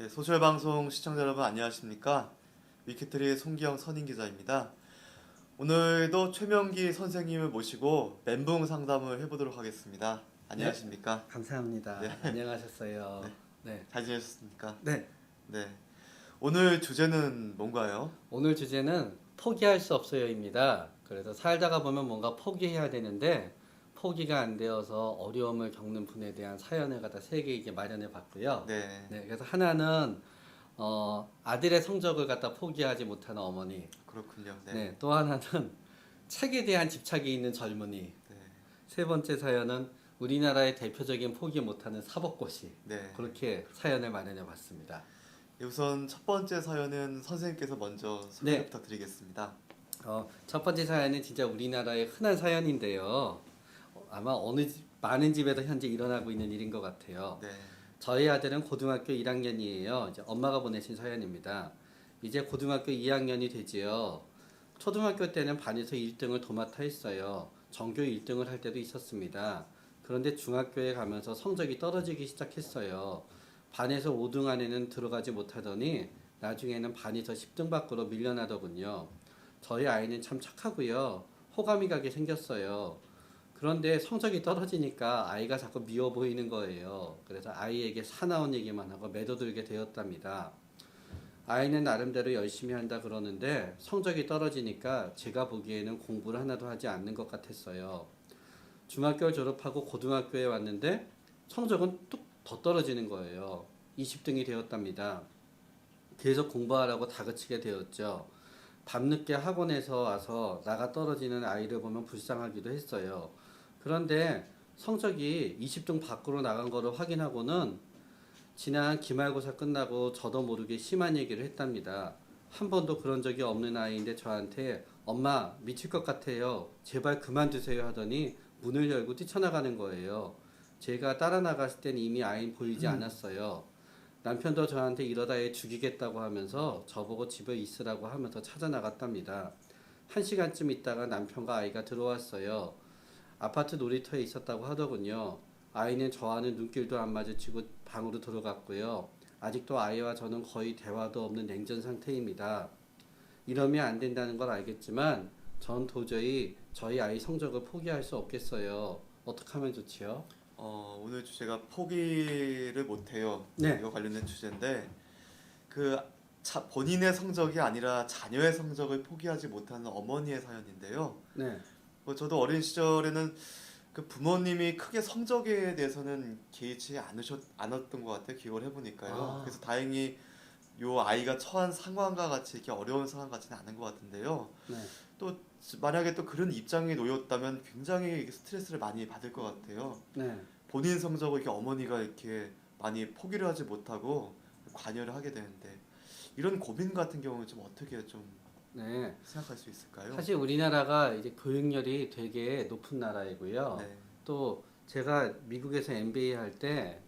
예, 소셜방송 시청자 여러분 안녕하십니까? 위키트리 송기영 선임기자입니다. 오늘도 최명기 선생님을 모시고 멘붕 상담을 해보도록 하겠습니다. 안녕하십니까? 네, 감사합니다. 네. 안녕하셨어요. 네. 네. 잘 지내셨습니까? 네. 네. 오늘 주제는 뭔가요? 오늘 주제는 포기할 수 없어요입니다. 그래서 살다가 보면 뭔가 포기해야 되는데 포기가 안 되어서 어려움을 겪는 분에 대한 사연을 갖다 세 개 이게 마련해 봤고요. 네. 네. 그래서 하나는 아들의 성적을 갖다 포기하지 못하는 어머니. 그렇군요. 네. 네. 또 하나는 책에 대한 집착이 있는 젊은이. 네. 세 번째 사연은 우리나라의 대표적인 포기 못하는 사법고시. 네. 그렇게 사연을 마련해 봤습니다. 우선 첫 번째 사연은 선생님께서 먼저 소개 네. 부탁드리겠습니다. 첫 번째 사연은 진짜 우리나라의 흔한 사연인데요. 아마 많은 집에서 현재 일어나고 있는 일인 것 같아요. 네. 저희 아들은 고등학교 1학년이에요. 이제 엄마가 보내신 사연입니다. 이제 고등학교 2학년이 되지요. 초등학교 때는 반에서 1등을 도맡아 했어요. 전교 1등을 할 때도 있었습니다. 그런데 중학교에 가면서 성적이 떨어지기 시작했어요. 반에서 5등 안에는 들어가지 못하더니 나중에는 반에서 10등 밖으로 밀려나더군요. 저희 아이는 참 착하고요. 호감이 가게 생겼어요. 그런데 성적이 떨어지니까 아이가 자꾸 미워 보이는 거예요. 그래서 아이에게 사나운 얘기만 하고 매도들게 되었답니다. 아이는 나름대로 열심히 한다 그러는데 성적이 떨어지니까 제가 보기에는 공부를 하나도 하지 않는 것 같았어요. 중학교를 졸업하고 고등학교에 왔는데 성적은 뚝 더 떨어지는 거예요. 20등이 되었답니다. 계속 공부하라고 다그치게 되었죠. 밤늦게 학원에서 와서 나가 떨어지는 아이를 보면 불쌍하기도 했어요. 그런데 성적이 20등 밖으로 나간 거를 확인하고는 지난 기말고사 끝나고 저도 모르게 심한 얘기를 했답니다. 한 번도 그런 적이 없는 아이인데 저한테 엄마 미칠 것 같아요. 제발 그만두세요 하더니 문을 열고 뛰쳐나가는 거예요. 제가 따라 나갔을 땐 이미 아이는 보이지 않았어요. 남편도 저한테 이러다 애 죽이겠다고 하면서 저보고 집에 있으라고 하면서 찾아 나갔답니다. 1시간쯤 있다가 남편과 아이가 들어왔어요. 아파트 놀이터에 있었다고 하더군요. 아이는 저와는 눈길도 안 마주치고 방으로 들어갔고요. 아직도 아이와 저는 거의 대화도 없는 냉전 상태입니다. 이러면 안 된다는 걸 알겠지만 전 도저히 저희 아이 성적을 포기할 수 없겠어요. 어떻게 하면 좋지요? 오늘 주제가 포기를 못해요. 네. 이거 관련된 주제인데 본인의 성적이 아니라 자녀의 성적을 포기하지 못하는 어머니의 사연인데요. 네. 저도 어린 시절에는 그 부모님이 크게 성적에 대해서는 개의치 않았던 것 같아요. 기억을 해보니까요. 그래서 다행히 요 아이가 처한 상황과 같이 이렇게 어려운 상황 같지는 않은 것 같은데요. 네. 또 만약에 또 그런 입장에 놓였다면 굉장히 스트레스를 많이 받을 것 같아요. 네. 본인 성적을 이렇게 어머니가 이렇게 많이 포기를 하지 못하고 관여를 하게 되는데 이런 고민 같은 경우는 좀 어떻게 좀 네. 생각할 수 있을까요? 사실 우리나라가 이제 교육열이 되게 높은 나라이고요. 네. 또 제가 미국에서 MBA 할 때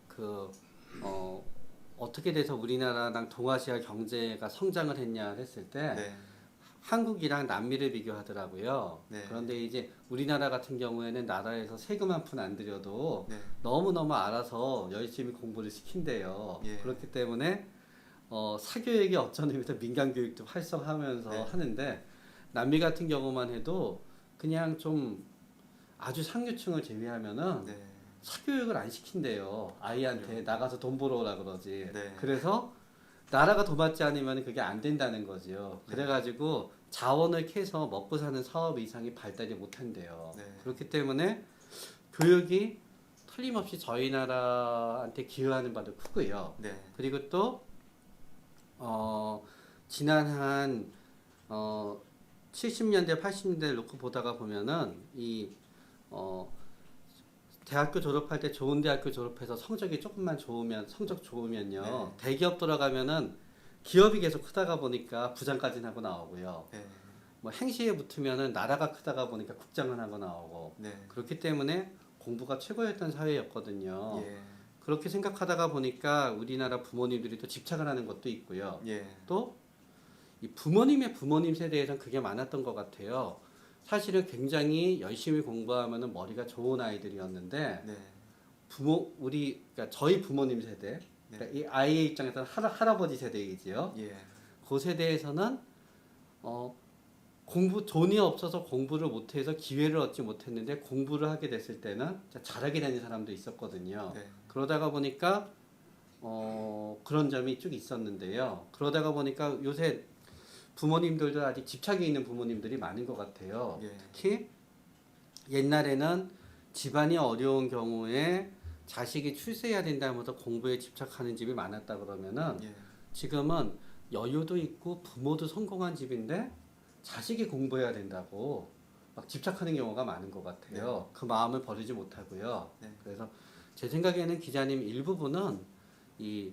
어떻게 돼서 우리나라랑 동아시아 경제가 성장을 했냐 했을 때 네. 한국이랑 남미를 비교하더라고요. 네. 그런데 이제 우리나라 같은 경우에는 나라에서 세금 한 푼 안 들여도 네. 너무너무 알아서 열심히 공부를 시킨대요. 예. 그렇기 때문에 사교육이 어쩌는 의미에서 민간교육도 활성화하면서 네. 하는데 남미 같은 경우만 해도 그냥 좀 아주 상류층을 제외하면은 네. 사교육을 안 시킨대요. 아이한테 나가서 돈 벌어오라 그러지. 네. 그래서 나라가 도맡지 않으면 그게 안 된다는 거죠. 네. 그래가지고 자원을 캐서 먹고 사는 사업 이상이 발달이 못한대요. 네. 그렇기 때문에 교육이 틀림없이 저희 나라한테 기여하는 바도 크고요. 네. 그리고 또 지난 한 70년대, 80년대를 놓고 보다가 보면은 대학교 졸업할 때 좋은 대학교 졸업해서 성적이 조금만 성적 좋으면요. 네. 대기업 들어가면은 기업이 계속 크다가 보니까 부장까지 하고 나오고요. 네. 뭐 행시에 붙으면은 나라가 크다가 보니까 국장을 하고 나오고. 네. 그렇기 때문에 공부가 최고였던 사회였거든요. 예. 그렇게 생각하다가 보니까 우리나라 부모님들이 또 집착을 하는 것도 있고요. 예. 또 이 부모님의 부모님 세대에선 그게 많았던 것 같아요. 사실은 굉장히 열심히 공부하면은 머리가 좋은 아이들이었는데 네. 그러니까 저희 부모님 세대 네. 그러니까 이 아이의 입장에서는 할아버지 세대이지요. 예. 그 세대에서는 돈이 없어서 공부를 못해서 기회를 얻지 못했는데 공부를 하게 됐을 때는 잘하게 되는 사람도 있었거든요. 네. 그러다가 보니까 그런 점이 쭉 있었는데요. 그러다가 보니까 요새 부모님들도 아직 집착이 있는 부모님들이 많은 것 같아요. 예. 특히 옛날에는 집안이 어려운 경우에 자식이 출세해야 된다면서 공부에 집착하는 집이 많았다 그러면은 예. 지금은 여유도 있고 부모도 성공한 집인데 자식이 공부해야 된다고 막 집착하는 경우가 많은 것 같아요. 그 마음을 버리지 못하고요. 네. 그래서 제 생각에는 기자님 일부분은 이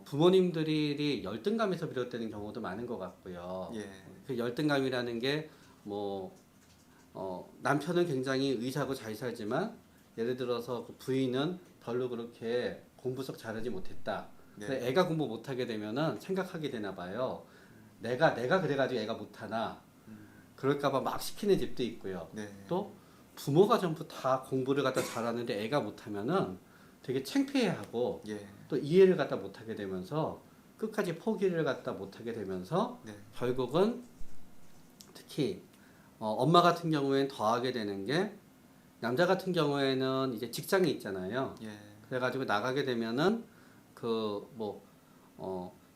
부모님들이 열등감에서 비롯되는 경우도 많은 것 같고요. 예. 그 열등감이라는 게 뭐 남편은 굉장히 의사고 잘 살지만 예를 들어서 그 부인은 별로 그렇게 공부 속 잘하지 못했다. 네. 근데 애가 공부 못하게 되면은 생각하게 되나 봐요. 내가 그래가지고 애가 못하나 그럴까봐 막 시키는 집도 있고요. 네. 또 부모가 전부 다 공부를 갖다 잘하는데 애가 못하면은 되게 창피해하고 예. 또 이해를 갖다 못하게 되면서 끝까지 포기를 갖다 못하게 되면서 네. 결국은 특히 엄마 같은 경우에는 더하게 되는 게 남자 같은 경우에는 이제 직장이 있잖아요. 예. 그래가지고 나가게 되면은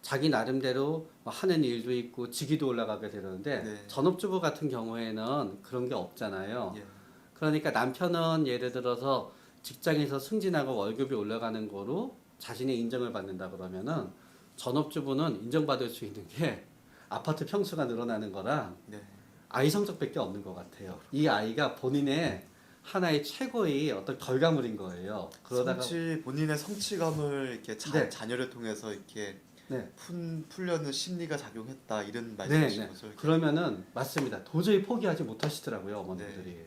자기 나름대로 하는 일도 있고 직위도 올라가게 되는데 네. 전업주부 같은 경우에는 그런 게 없잖아요. 예. 그러니까 남편은 예를 들어서 직장에서 승진하고 월급이 올라가는 거로 자신의 인정을 받는다 그러면은 전업주부는 인정받을 수 있는 게 아파트 평수가 늘어나는 거랑 네. 아이 성적밖에 없는 것 같아요. 이 아이가 본인의 하나의 최고의 어떤 결과물인 거예요. 그러다가 본인의 성취감을 이렇게 네. 자녀를 통해서 이렇게 네. 풀려는 심리가 작용했다 이런 네, 말씀이신 네. 거죠? 이렇게? 그러면은 맞습니다. 도저히 포기하지 못하시더라고요, 어머님들이. 네.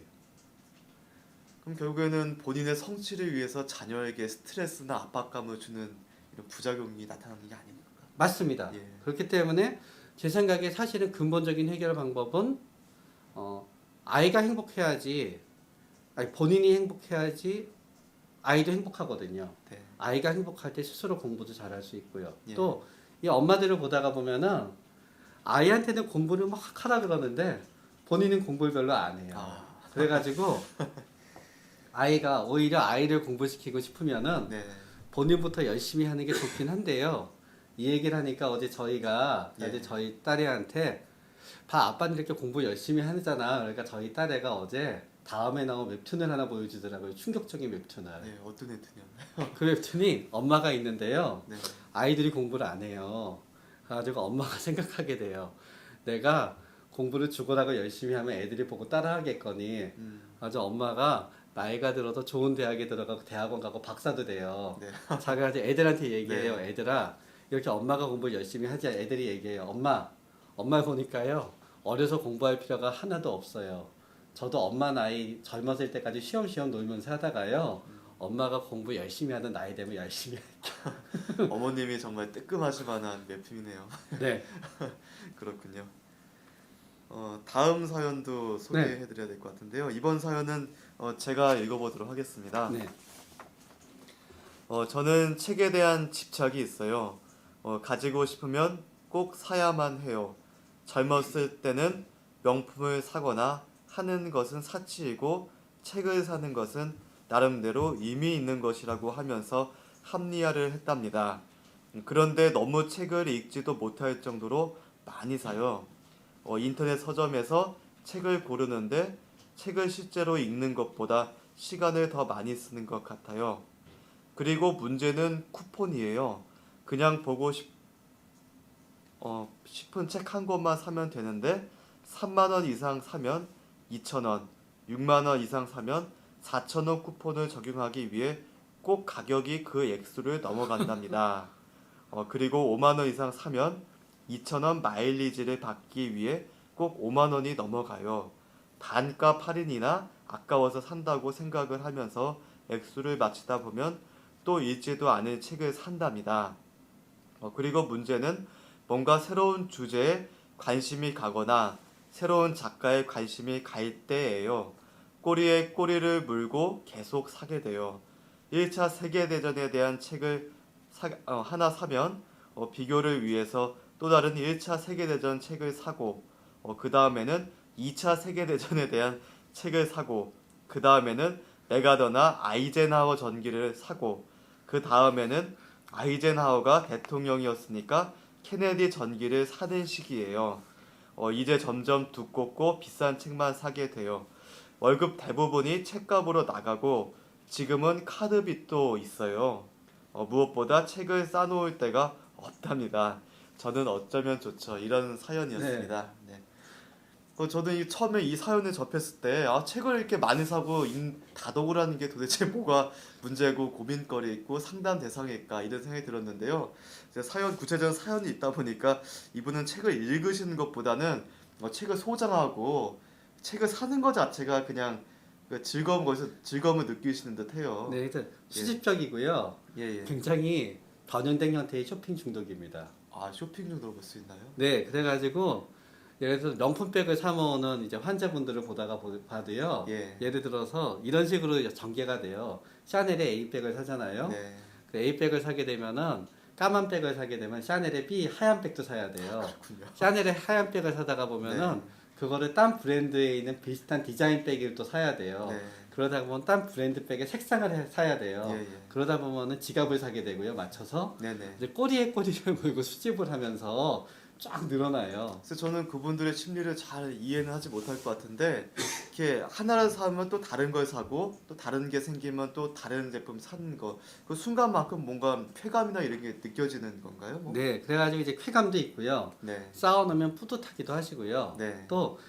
그럼 결국에는 본인의 성취를 위해서 자녀에게 스트레스나 압박감을 주는 이런 부작용이 나타나는 게 아닙니까? 맞습니다. 예. 그렇기 때문에 제 생각에 사실은 근본적인 해결 방법은 아이가 행복해야지, 아니 본인이 행복해야지 아이도 행복하거든요. 네. 아이가 행복할 때 스스로 공부도 잘할 수 있고요. 예. 또 이 엄마들을 보다가 보면은 아이한테는 공부를 막 하라 그러는데 본인은 공부를 별로 안 해요. 아. 그래가지고 아이가 오히려 아이를 공부시키고 싶으면은 네. 본인부터 열심히 하는 게 좋긴 한데요. 이 얘기를 하니까 어제 저희가 예. 어제 저희 딸애한테 봐 아빠는 이렇게 공부 열심히 하잖아. 그러니까 저희 딸애가 어제 다음에 나온 웹툰을 하나 보여주더라고요. 충격적인 웹툰을. 네. 어떤 애들이요? 그 웹툰이 엄마가 있는데요. 네. 아이들이 공부를 안 해요. 그래가지고 엄마가 생각하게 돼요. 내가 공부를 죽어라고 열심히 하면 애들이 보고 따라하겠거니. 아주 엄마가 나이가 들어서 좋은 대학에 들어가고 대학원 가고 박사도 돼요. 네. 자기가 이제 애들한테 얘기해요. 네. 애들아 이렇게 엄마가 공부 열심히 하지. 애들이 얘기해요. 엄마 보니까요 어려서 공부할 필요가 하나도 없어요. 저도 엄마 나이 젊었을 때까지 쉬엄쉬엄 놀면서 하다가요 엄마가 공부 열심히 하는 나이 되면 열심히 어머님이 정말 뜨끔하실 만한 웹툰이네요. 네. 그렇군요. 다음 사연도 소개해드려야 될 것 같은데요. 이번 사연은 제가 읽어보도록 하겠습니다. 네. 저는 책에 대한 집착이 있어요. 가지고 싶으면 꼭 사야만 해요. 젊었을 때는 명품을 사거나 하는 것은 사치이고 책을 사는 것은 나름대로 의미 있는 것이라고 하면서 합리화를 했답니다. 그런데 너무 책을 읽지도 못할 정도로 많이 사요. 인터넷 서점에서 책을 고르는데 책을 실제로 읽는 것보다 시간을 더 많이 쓰는 것 같아요. 그리고 문제는 쿠폰이에요. 그냥 보고 싶은 책 한 권만 사면 되는데 3만 원 이상 사면 2,000원, 6만 원 이상 사면 4,000원 쿠폰을 적용하기 위해 꼭 가격이 그 액수를 넘어간답니다. 그리고 5만 원 이상 사면 2,000원 마일리지를 받기 위해 꼭 5만 원이 넘어가요. 반값 할인이나 아까워서 산다고 생각을 하면서 액수를 맞추다 보면 또 읽지도 않은 책을 산답니다. 그리고 문제는 뭔가 새로운 주제에 관심이 가거나 새로운 작가에 관심이 갈 때예요. 꼬리에 꼬리를 물고 계속 사게 돼요. 1차 세계대전에 대한 책을 하나 사면 비교를 위해서 또 다른 1차 세계대전 책을 사고 그 다음에는 2차 세계대전에 대한 책을 사고 그 다음에는 메가더나 아이젠하워 전기를 사고 그 다음에는 아이젠하워가 대통령이었으니까 케네디 전기를 사는 시기예요. 이제 점점 두껍고 비싼 책만 사게 돼요. 월급 대부분이 책값으로 나가고 지금은 카드빚도 있어요. 무엇보다 책을 싸놓을 데가 없답니다. 저는 어쩌면 좋죠. 이런 사연이었습니다. 네. 저는 처음에 이 사연을 접했을 때 책을 이렇게 많이 사고 다독을 하는 게 도대체 뭐가 문제고 고민거리 있고 상담 대상일까 이런 생각이 들었는데요. 이제 구체적인 사연이 있다 보니까 이분은 책을 읽으시는 것보다는 책을 소장하고 책을 사는 것 자체가 그냥 그 거기서 즐거움을 느끼시는 듯해요. 네, 그래서 수집적이고요. 예, 예. 굉장히 변형된 형태의 쇼핑 중독입니다. 쇼핑 정도로 볼 수 있나요? 네, 그래가지고 예를 들어서 명품백을 사 모으는 이제 환자분들을 봐도요. 예. 예를 들어서 이런 식으로 전개가 돼요. 샤넬의 A백을 사잖아요. 네. 그 A백을 사게 되면은 까만 백을 사게 되면 샤넬의 B 하얀 백도 사야 돼요. 그렇군요. 샤넬의 하얀 백을 사다가 보면은 네. 그거를 딴 브랜드에 있는 비슷한 디자인 백을 또 사야 돼요. 네. 그러다 보면 딴 브랜드 백의 색상을 사야 돼요. 예, 예. 그러다 보면은 지갑을 사게 되고요. 맞춰서 네네. 이제 꼬리에 꼬리를 물고 수집을 하면서 쫙 늘어나요. 그래서 저는 그분들의 심리를 잘 이해는 하지 못할 것 같은데 이렇게 하나를 사면 또 다른 걸 사고 또 다른 게 생기면 또 다른 제품 사는 거 그 순간만큼 뭔가 쾌감이나 이런 게 느껴지는 건가요? 뭐? 네, 그래가지고 이제 쾌감도 있고요. 네. 쌓아놓으면 뿌듯하기도 하시고요. 네. 또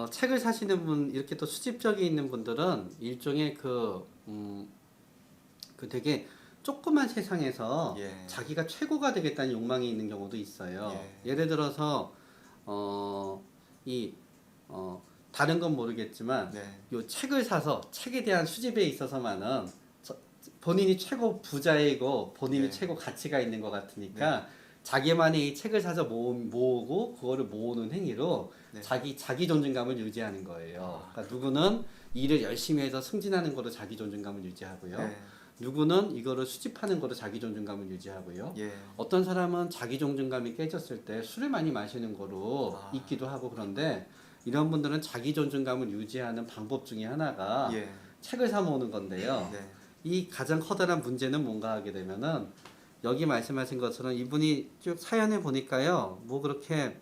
책을 사시는 분 이렇게 또 수집력이 있는 분들은 일종의 그 되게 조그만 세상에서 예. 자기가 최고가 되겠다는 욕망이 있는 경우도 있어요. 예. 예를 들어서 다른 건 모르겠지만 네. 요 책을 사서 책에 대한 수집에 있어서만은 본인이 최고 부자이고 본인이 네. 최고 가치가 있는 것 같으니까 자기만이 이 책을 사서 모으고 그거를 모으는 행위로 네. 자기 존중감을 유지하는 거예요. 아, 그러니까 누구는 일을 열심히 해서 승진하는 거로 자기 존중감을 유지하고요. 네. 누구는 이거를 수집하는 거로 자기 존중감을 유지하고요. 예. 어떤 사람은 자기 존중감이 깨졌을 때 술을 많이 마시는 거로 아. 있기도 하고 그런데 이런 분들은 자기 존중감을 유지하는 방법 중에 하나가 예. 책을 사 모으는 건데요. 네. 이 가장 커다란 문제는 뭔가 하게 되면은 여기 말씀하신 것처럼 이분이 쭉 사연에 보니까요. 뭐 그렇게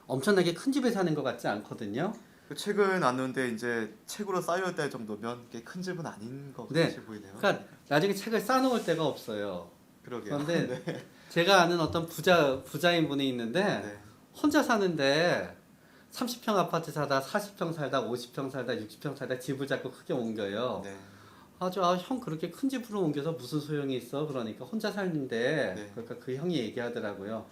엄청나게 큰 집에 사는 것 같지 않거든요. 그 책은 나누는데 이제 책으로 쌓여 될 정도면 꽤 큰 집은 아닌 것 네. 같이 보이네요. 그러니까 나중에 책을 쌓아놓을 데가 없어요. 그러게요. 그런데 네. 제가 아는 어떤 부자인 분이 있는데 네. 혼자 사는데 30평 아파트 사다 40평 살다 50평 살다 60평 살다 집을 자꾸 크게 옮겨요. 네. 형 그렇게 큰 집으로 옮겨서 무슨 소용이 있어? 그러니까 혼자 살는데 네. 그러니까 그 형이 얘기하더라고요.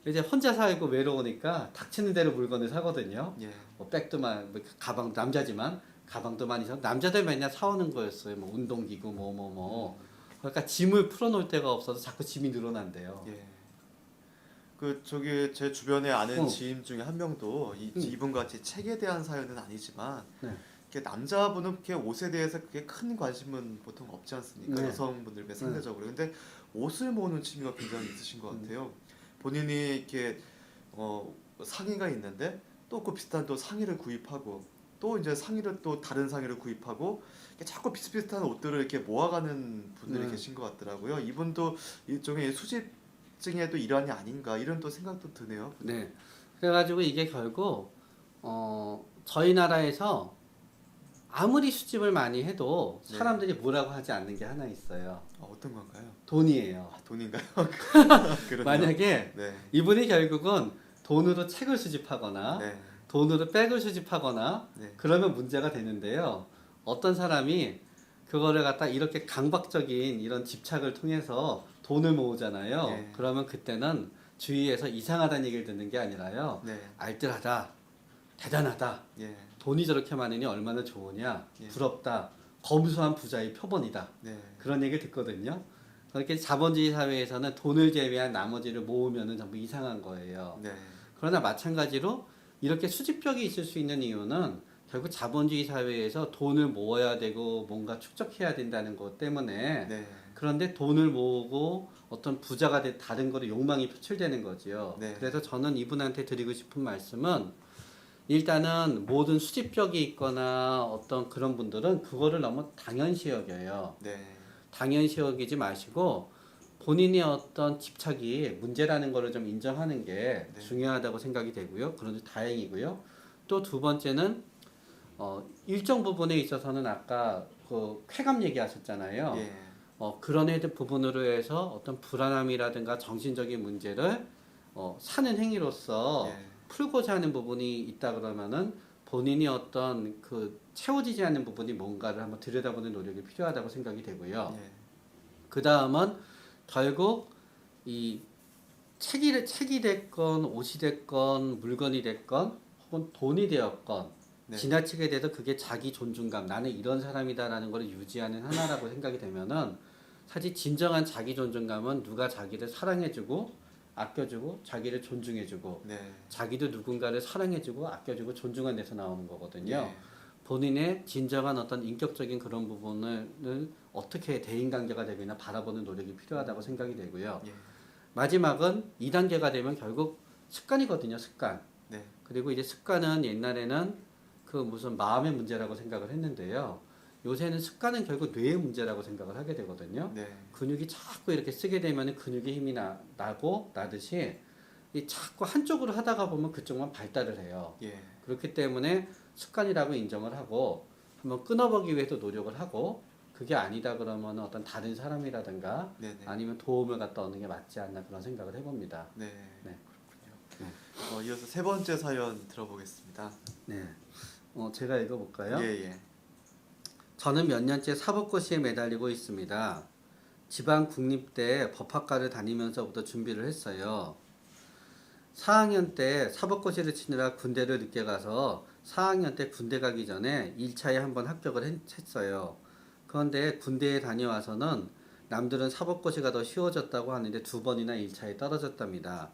이제 혼자 살고 외로우니까 닥치는 대로 물건을 사거든요. 예. 뭐 백도 뭐 가방 남자지만 가방도 많이 사. 남자들 맨날 사오는 거였어요. 뭐 운동기구 뭐. 그러니까 짐을 풀어놓을 데가 없어서 자꾸 짐이 늘어난대요. 예. 제 주변에 아는 어. 지인 중에 한 명도 이분 같이 책에 대한 사연은 아니지만 네. 이렇게 남자분은 그렇게 옷에 대해서 그렇게 큰 관심은 보통 없지 않습니까? 네. 여성분들께 상대적으로. 근데 옷을 모으는 취미가 굉장히 있으신 것 같아요. 본인이 이렇게 상의가 있는데 또 그 비슷한 또 상의를 구입하고 또 이제 상의를 또 다른 상의를 구입하고 이렇게 자꾸 비슷비슷한 옷들을 이렇게 모아가는 분들이 네. 계신 것 같더라고요. 이분도 일종의 수집증의 또 일환이 아닌가 이런 또 생각도 드네요. 네. 그래가지고 이게 결국 저희 나라에서 아무리 수집을 많이 해도 네. 사람들이 뭐라고 하지 않는 게 하나 있어요. 어떤 건가요? 돈이에요. 돈인가요? 그러네요. 만약에 네. 이분이 결국은 돈으로 책을 수집하거나 네. 돈으로 백을 수집하거나 네. 그러면 문제가 되는데요. 어떤 사람이 그거를 갖다 이렇게 강박적인 이런 집착을 통해서 돈을 모으잖아요. 네. 그러면 그때는 주위에서 이상하다는 얘기를 듣는 게 아니라요. 네. 알뜰하다, 대단하다, 예. 돈이 저렇게 많으니 얼마나 좋으냐, 예. 부럽다, 검소한 부자의 표본이다. 네. 그런 얘기를 듣거든요. 그렇게 자본주의 사회에서는 돈을 제외한 나머지를 모으면은 전부 이상한 거예요. 네. 그러나 마찬가지로 이렇게 수집력이 있을 수 있는 이유는 결국 자본주의 사회에서 돈을 모아야 되고 뭔가 축적해야 된다는 것 때문에 네. 그런데 돈을 모으고 어떤 부자가 다른 거로 욕망이 표출되는 거지요. 네. 그래서 저는 이분한테 드리고 싶은 말씀은 일단은 모든 수집벽이 있거나 어떤 그런 분들은 그거를 너무 당연시 여겨요. 네. 당연시 여기지 마시고 본인의 어떤 집착이 문제라는 거를 좀 인정하는 게 네. 중요하다고 생각이 되고요. 그런데 다행이고요. 또 두 번째는 일정 부분에 있어서는 아까 그 쾌감 얘기하셨잖아요. 예. 그런 애들 부분으로 해서 어떤 불안함이라든가 정신적인 문제를 사는 행위로서 예. 풀고자 하는 부분이 있다 그러면은 본인이 어떤 그 채워지지 않는 부분이 뭔가를 한번 들여다보는 노력이 필요하다고 생각이 되고요. 예. 그 다음은 결국 이 책이 됐건 옷이 됐건 물건이 됐건 혹은 돈이 되었건 네. 지나치게 돼서 그게 자기 존중감 나는 이런 사람이다라는 걸 유지하는 하나라고 생각이 되면은 사실 진정한 자기 존중감은 누가 자기를 사랑해주고 아껴주고 자기를 존중해주고 네. 자기도 누군가를 사랑해주고 아껴주고 존중한 데서 나오는 거거든요. 예. 본인의 진정한 어떤 인격적인 그런 부분을 어떻게 대인관계가 되거나 바라보는 노력이 필요하다고 생각이 되고요. 예. 마지막은 2단계가 되면 결국 습관이거든요. 습관. 네. 그리고 이제 습관은 옛날에는 그 무슨 마음의 문제라고 생각을 했는데요. 요새는 습관은 결국 뇌의 문제라고 생각을 하게 되거든요. 네. 근육이 자꾸 이렇게 쓰게 되면 근육에 힘이 나듯이 이 자꾸 한쪽으로 하다가 보면 그쪽만 발달을 해요. 예. 그렇기 때문에 습관이라고 인정을 하고 한번 끊어보기 위해서 노력을 하고 그게 아니다 그러면 어떤 다른 사람이라든가 네네. 아니면 도움을 갖다 얻는 게 맞지 않나 그런 생각을 해봅니다. 네. 네. 그렇군요. 이어서 세 번째 사연 들어보겠습니다. 네. 제가 읽어볼까요? 예, 예. 저는 몇 년째 사법고시에 매달리고 있습니다. 지방 국립대 법학과를 다니면서부터 준비를 했어요. 4학년 때 사법고시를 치느라 군대를 늦게 가서 4학년 때 군대 가기 전에 1차에 한번 합격을 했어요. 그런데 군대에 다녀와서는 남들은 사법고시가 더 쉬워졌다고 하는데 2번이나 1차에 떨어졌답니다.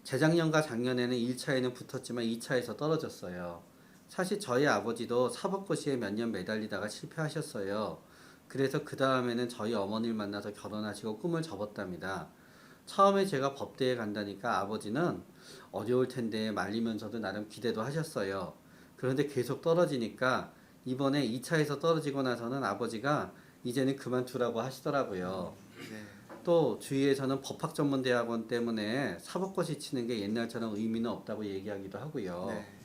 재작년과 작년에는 1차에는 붙었지만 2차에서 떨어졌어요. 사실 저희 아버지도 사법고시에 몇 년 매달리다가 실패하셨어요. 그래서 그 다음에는 저희 어머니를 만나서 결혼하시고 꿈을 접었답니다. 처음에 제가 법대에 간다니까 아버지는 어려울 텐데 말리면서도 나름 기대도 하셨어요. 그런데 계속 떨어지니까 이번에 2차에서 떨어지고 나서는 아버지가 이제는 그만두라고 하시더라고요. 네. 또 주위에서는 법학전문대학원 때문에 사법고시 치는 게 옛날처럼 의미는 없다고 얘기하기도 하고요. 네.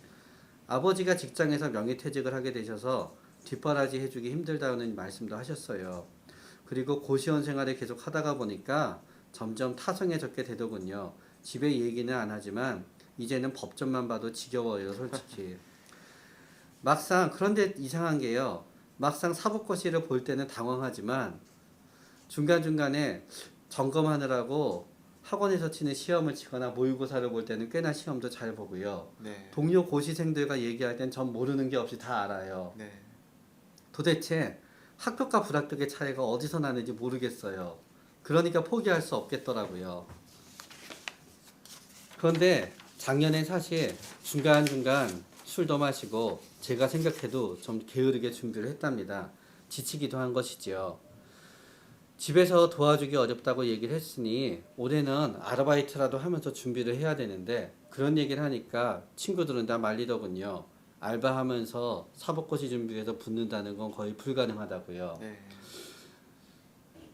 아버지가 직장에서 명예퇴직을 하게 되셔서 뒷바라지 해주기 힘들다는 말씀도 하셨어요. 그리고 고시원 생활을 계속 하다가 보니까 점점 타성해졌게 되더군요. 집에 얘기는 안 하지만 이제는 법전만 봐도 지겨워요, 솔직히. 막상 그런데 이상한 게요. 막상 사법고시를 볼 때는 당황하지만 중간중간에 점검하느라고 학원에서 치는 시험을 치거나 모의고사를 볼 때는 꽤나 시험도 잘 보고요. 네. 동료 고시생들과 얘기할 땐 전 모르는 게 없이 다 알아요. 네. 도대체 합격과 불합격의 차이가 어디서 나는지 모르겠어요. 그러니까 포기할 수 없겠더라고요. 그런데 작년에 사실 중간중간 술도 마시고 제가 생각해도 좀 게으르게 준비를 했답니다. 지치기도 한 것이지요. 집에서 도와주기 어렵다고 얘기를 했으니 올해는 아르바이트라도 하면서 준비를 해야 되는데 그런 얘기를 하니까 친구들은 다 말리더군요. 알바하면서 사법고시 준비해서 붙는다는 건 거의 불가능하다고요. 네.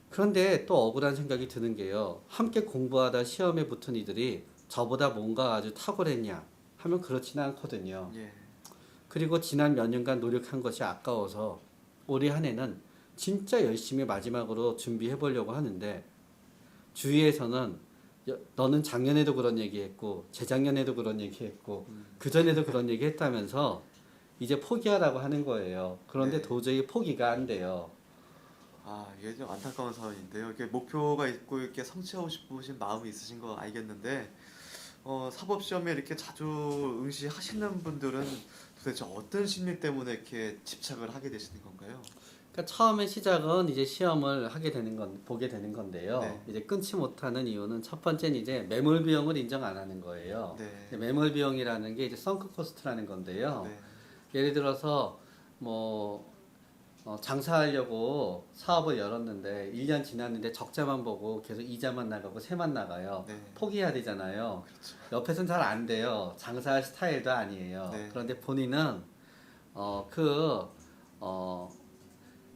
그런데 또 억울한 생각이 드는 게요. 함께 공부하다 시험에 붙은 이들이 저보다 뭔가 아주 탁월했냐 하면 그렇지는 않거든요. 예. 그리고 지난 몇 년간 노력한 것이 아까워서 올해 한 해는 진짜 열심히 마지막으로 준비해 보려고 하는데 주위에서는 너는 작년에도 그런 얘기했고 재작년에도 그런 얘기했고 그전에도 그런 얘기했다면서 이제 포기하라고 하는 거예요. 그런데 네. 도저히 포기가 안 돼요. 이게 좀 안타까운 사연인데요. 이렇게 목표가 있고 이렇게 성취하고 싶으신 마음이 있으신 거 알겠는데, 사법 시험에 이렇게 자주 응시하시는 분들은 도대체 어떤 심리 때문에 이렇게 집착을 하게 되시는 건가요? 그러니까 처음에 시작은 이제 시험을 보게 되는 건데요. 네. 이제 끊지 못하는 이유는 첫 번째는 이제 매몰 비용을 인정 안 하는 거예요. 네. 매몰 비용이라는 게 이제 썬크 코스트라는 건데요. 네. 예를 들어서 뭐 장사하려고 사업을 열었는데 1년 지났는데 적자만 보고 계속 이자만 나가고 세만 나가요. 네. 포기해야 되잖아요. 그렇죠. 옆에서는 잘 안 돼요. 장사할 스타일도 아니에요. 네. 그런데 본인은 어, 그 어,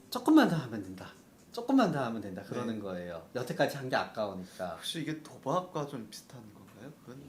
조금만 더 하면 된다. 조금만 더 하면 된다. 그러는 네. 거예요. 여태까지 한 게 아까우니까. 혹시 이게 도박과 좀 비슷한 건가요? 그건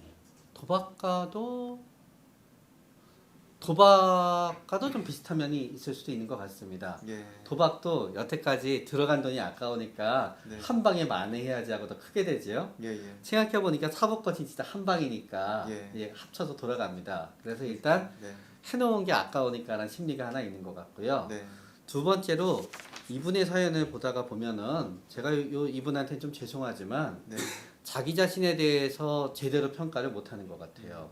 도박과도 좀 비슷한 면이 있을 수도 있는 것 같습니다. 예. 도박도 여태까지 들어간 돈이 아까우니까 네. 한 방에 만회해야지 하고 더 크게 되지요. 예, 예. 생각해보니까 사법권이 진짜 한 방이니까 예. 예, 합쳐서 돌아갑니다. 그래서 일단 네. 해놓은 게 아까우니까라는 심리가 하나 있는 것 같고요. 네. 두 번째로 이분의 사연을 보다가 보면은 제가 이분한테 좀 죄송하지만 네. 자기 자신에 대해서 제대로 평가를 못하는 것 같아요.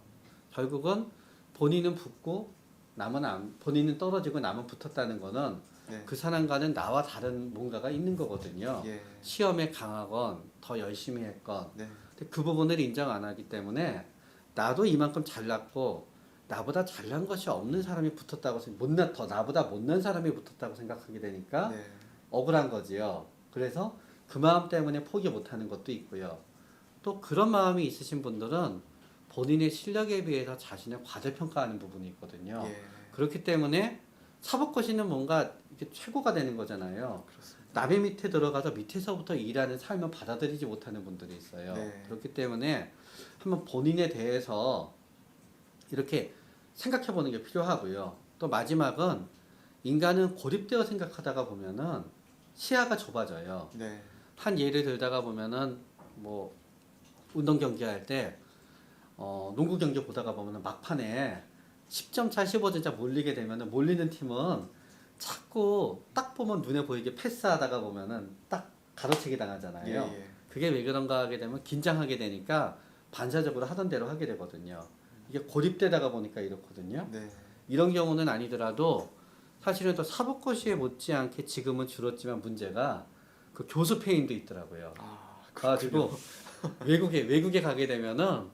결국은 본인은 붙고 남은 안, 본인은 떨어지고 남은 붙었다는 거는 네. 그 사람과는 나와 다른 뭔가가 있는 거거든요. 예. 시험에 강하건 더 열심히 했건 네. 근데 그 부분을 인정 안 하기 때문에 나도 이만큼 잘났고 나보다 잘난 것이 없는 사람이 붙었다고 못난 더 나보다 못난 사람이 붙었다고 생각하게 되니까 네. 억울한 거지요. 그래서 그 마음 때문에 포기 못하는 것도 있고요. 또 그런 마음이 있으신 분들은 본인의 실력에 비해서 자신을 과대평가하는 부분이 있거든요. 예. 그렇기 때문에 사법고시는 뭔가 이게 최고가 되는 거잖아요. 그렇습니다. 남의 밑에 들어가서 밑에서부터 일하는 삶을 받아들이지 못하는 분들이 있어요. 네. 그렇기 때문에 한번 본인에 대해서 이렇게 생각해 보는 게 필요하고요. 또 마지막은 인간은 고립되어 생각하다가 보면은 시야가 좁아져요. 네. 한 예를 들다가 보면은 뭐 운동 경기할 때 농구 경기 보다가 보면은 막판에 10점 차, 15점 차 몰리게 되면은 몰리는 팀은 자꾸 딱 보면 눈에 보이게 패스하다가 보면은 딱 가로채기 예, 당하잖아요. 예. 그게 왜 그런가 하게 되면 긴장하게 되니까 반사적으로 하던 대로 하게 되거든요. 이게 고립되다가 보니까 이렇거든요. 네. 이런 경우는 아니더라도 사실은 또 사법고시에 못지않게 지금은 줄었지만 문제가 그 교수 폐인도 있더라고요. 아, 가지고 외국에 가게 되면은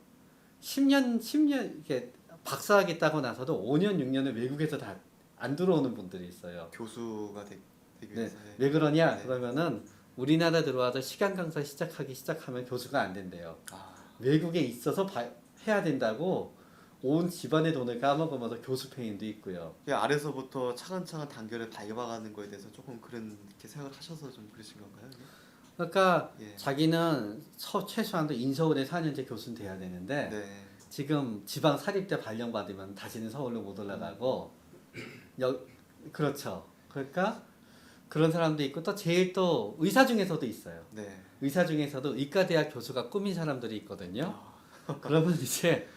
10년 이렇게 박사학위 따고 나서도 5년 6년을 외국에서 다 안 들어오는 분들이 있어요. 교수가 되기 네. 위해서. 왜 그러냐? 네. 그러면은 우리나라 들어와서 시간 강사 시작하면 교수가 안 된대요. 아, 외국에 있어서 해야 된다고 온 집안의 돈을 까먹으면서 교수 폐인도 있고요. 그 아래서부터 차근차근 단계를 밟아가는 거에 대해서 조금 그렇게 생각을 하셔서 좀 그러신 건가요? 이게? 그러니까 예. 자기는 최소한도 인서울에 4년제 교수는 돼야 되는데 네. 지금 지방 사립대 발령받으면 다시는 서울로 못 올라가고 그렇죠. 그러니까 그런 사람도 있고 또 제일 또 의사 중에서도 있어요. 네. 의사 중에서도 의과대학 교수가 꿈인 사람들이 있거든요. 아, 그러면 이제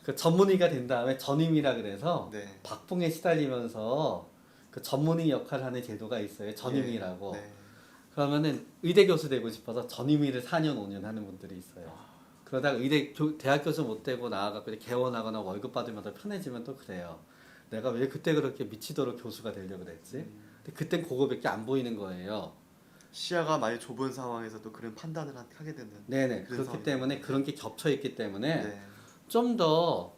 그 전문의가 된 다음에 전임이라 그래서 네. 박봉에 시달리면서 그 전문의 역할을 하는 제도가 있어요. 전임이라고. 네. 그러면은 의대 교수 되고 싶어서 전임의를 4년 5년 하는 분들이 있어요. 그러다가 대학 교수 못 되고 나와갖고 개원하거나 월급 받으면 더 편해지면 또 그래요. 내가 왜 그때 그렇게 미치도록 교수가 되려고 그랬지? 근데 그땐 그거밖에 안 보이는 거예요. 시야가 많이 좁은 상황에서도 그런 판단을 하게 되는. 네네. 그런 그렇기 상황이네요. 때문에 그런 게 겹쳐 있기 때문에 네. 좀 더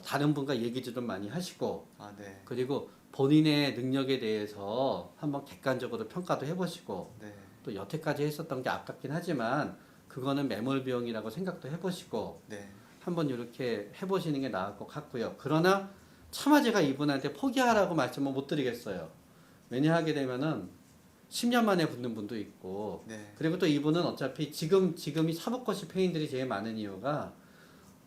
다른 분과 얘기도 좀 많이 하시고 아, 네. 그리고 본인의 능력에 대해서 한번 객관적으로 평가도 해보시고 네. 또 여태까지 했었던 게 아깝긴 하지만 그거는 매몰 비용이라고 생각도 해보시고 네. 한번 이렇게 해보시는 게 나을 것 같고요. 그러나 차마 제가 이분한테 포기하라고 말씀을 못 드리겠어요. 왜냐하게 되면은 10년 만에 붙는 분도 있고 네. 그리고 또 이분은 어차피 지금이 사법고시 폐인들이 제일 많은 이유가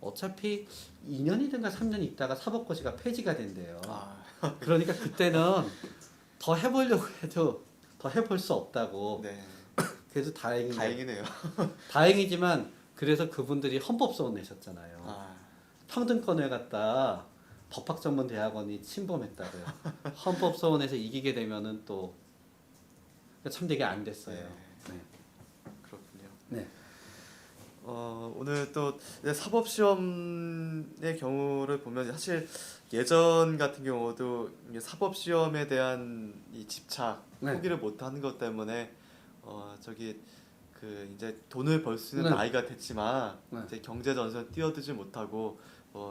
어차피 2년이든가 3년 있다가 사법고시가 폐지가 된대요. 아, 그러니까 그때는 더 해보려고 해도 더 해볼 수 없다고. 네. 그래서 다행이네요. 다행이지만 그래서 그분들이 헌법소원 내셨잖아요. 아, 평등권을 갖다 법학전문대학원이 침범했다고요. 헌법소원에서 이기게 되면은 또 참 되게 안 됐어요. 네. 그렇군요. 네. 오늘 또 이제 사법시험의 경우를 보면 사실 예전 같은 경우도 이게 사법시험에 대한 이 집착, 네. 포기를 못하는 것 때문에 저기 그 이제 돈을 벌 수 있는 네. 나이가 됐지만 네. 이제 경제 전선에 뛰어들지 못하고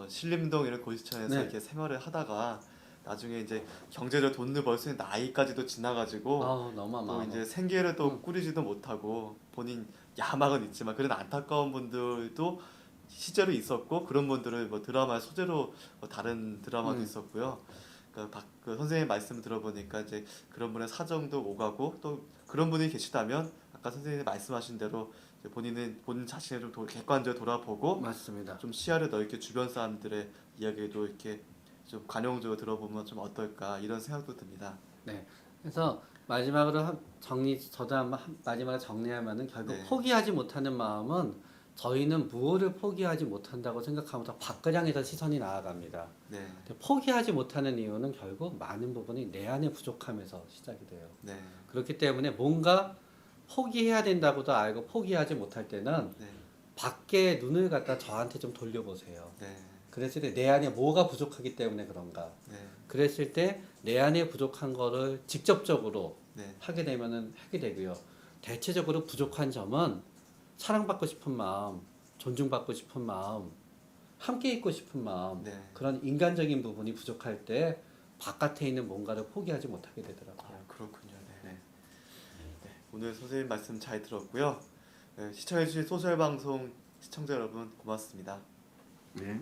신림동 이런 고시촌에서 네. 이렇게 생활을 하다가 나중에 이제 경제적 돈을 벌 수 있는 나이까지도 지나가지고 너무 또 마음. 이제 생계를 또 꾸리지도 못하고 본인 야망은 있지만 그런 안타까운 분들도 실제로 있었고 그런 분들을 뭐 드라마의 소재로 뭐 다른 드라마도 있었고요. 그 선생님 말씀 들어보니까 이제 그런 분의 사정도 오가고 또 그런 분이 계시다면 아까 선생님이 말씀하신 대로 이제 본인 자신을 좀 객관적으로 돌아보고 맞습니다. 좀 시야를 넓게 주변 사람들의 이야기도 이렇게 좀 관용적으로 들어보면 좀 어떨까 이런 생각도 듭니다. 네. 그래서 마지막으로 저도 한번 마지막으로 정리하면은 결국 네. 포기하지 못하는 마음은 저희는 무엇을 포기하지 못한다고 생각하면 더 밖을 향해서 시선이 나아갑니다. 네. 근데 포기하지 못하는 이유는 결국 많은 부분이 내 안에 부족함에서 시작이 돼요. 네. 그렇기 때문에 뭔가 포기해야 된다고도 알고 포기하지 못할 때는 네. 밖에 눈을 갖다 저한테 좀 돌려보세요. 네. 그랬을 때 내 안에 뭐가 부족하기 때문에 그런가. 네. 그랬을 때 내 안에 부족한 거를 직접적으로 네. 하게 되면은 하게 되고요. 대체적으로 부족한 점은 사랑받고 싶은 마음, 존중받고 싶은 마음, 함께 있고 싶은 마음, 네. 그런 인간적인 부분이 부족할 때 바깥에 있는 뭔가를 포기하지 못하게 되더라고요. 그렇군요. 네. 네. 오늘 선생님 말씀 잘 들었고요. 네, 시청해주신 소셜방송 시청자 여러분 고맙습니다. 네.